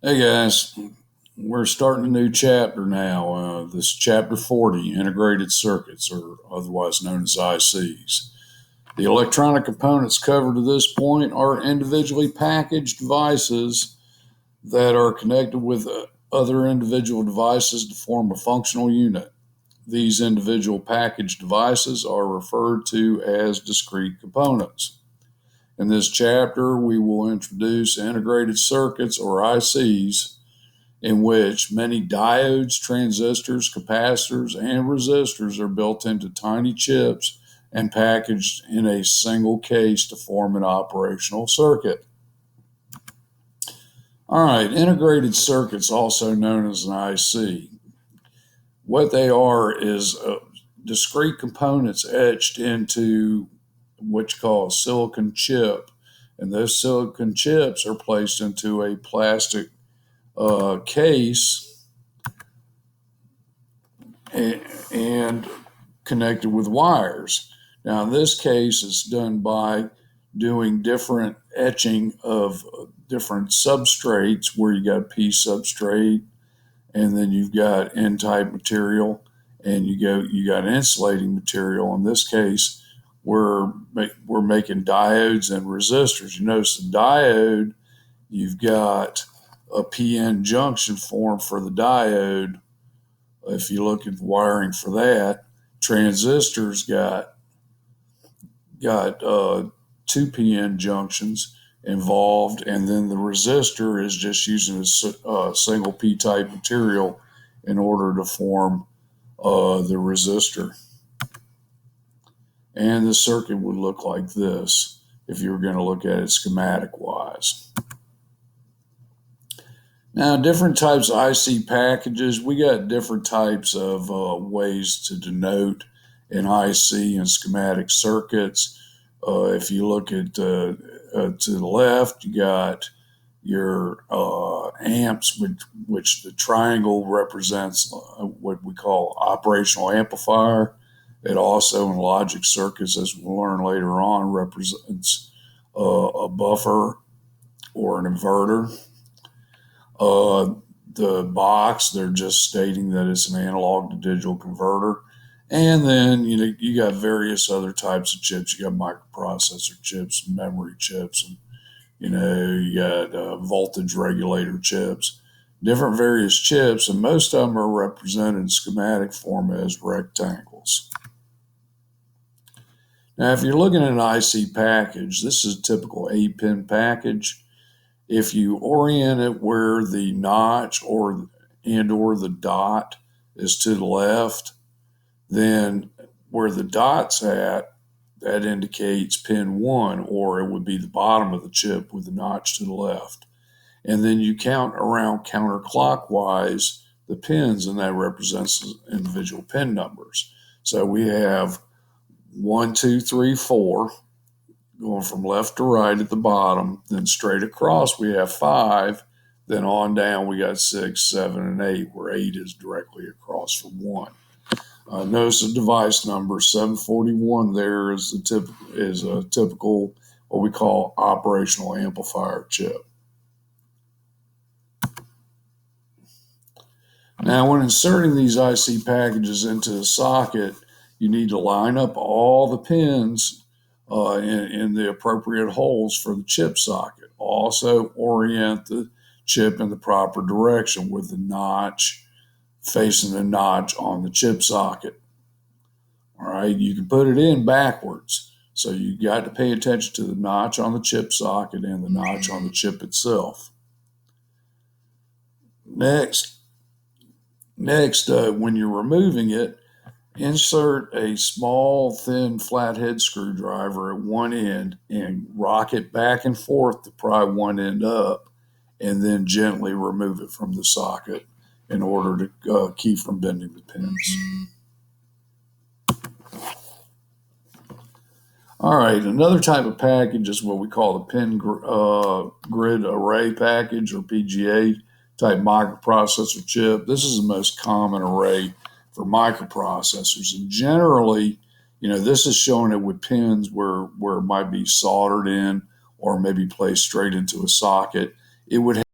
Hey guys, we're starting a new chapter now. This is chapter 40, integrated circuits, or otherwise known as ICs. The electronic components covered to this point are individually packaged devices that are connected with other individual devices to form a functional unit. These individual packaged devices are referred to as discrete components. In this chapter, we will introduce integrated circuits, or ICs, in which many diodes, transistors, capacitors, and resistors are built into tiny chips and packaged in a single case to form an operational circuit. All right, integrated circuits, also known as an IC. What they are is discrete components etched into what you call a silicon chip, and those silicon chips are placed into a plastic case and connected with wires. Now, in this case, it's done by doing different etching of different substrates, where you got a P substrate, and then you've got N-type material, and you got insulating material. In this case, we're making diodes and resistors. You notice the diode, you've got a PN junction formed for the diode. If you look at the wiring for that, transistors got two PN junctions involved, and then the resistor is just using a single P-type material in order to form the resistor. And the circuit would look like this if you were going to look at it schematic-wise. Now, different types of IC packages, we got different types of ways to denote an IC and schematic circuits. If you look at to the left, you got your amps, which the triangle represents what we call operational amplifier. It also, in logic circuits, as we'll learn later on, represents a buffer or an inverter. The box, they're just stating that it's an analog to digital converter. And then, you got various other types of chips. You got microprocessor chips, memory chips, and, you got voltage regulator chips, different various chips, and most of them are represented in schematic form as rectangles. Now, if you're looking at an IC package, this is a typical 8-pin package. If you orient it where the notch or the dot is to the left, then where the dot's at, that indicates pin 1, or it would be the bottom of the chip with the notch to the left. And then you count around counterclockwise the pins, and that represents the individual pin numbers. So we have 1, 2, 3, 4, going from left to right at the bottom. Then straight across we have 5. Then on down we got 6, 7, and 8, where 8 is directly across from 1. Notice the device number 741 there is a typical what we call operational amplifier chip. Now, when inserting these IC packages into the socket, you need to line up all the pins in the appropriate holes for the chip socket. Also, orient the chip in the proper direction with the notch facing the notch on the chip socket. All right, you can put it in backwards. So you got to pay attention to the notch on the chip socket and the notch on the chip itself. Next, when you're removing it, insert a small, thin, flathead screwdriver at one end and rock it back and forth to pry one end up, and then gently remove it from the socket in order to keep from bending the pins. All right, another type of package is what we call the pin grid array package, or PGA type microprocessor chip. This is the most common array for microprocessors, and generally, this is showing it with pins where it might be soldered in or maybe placed straight into a socket. It would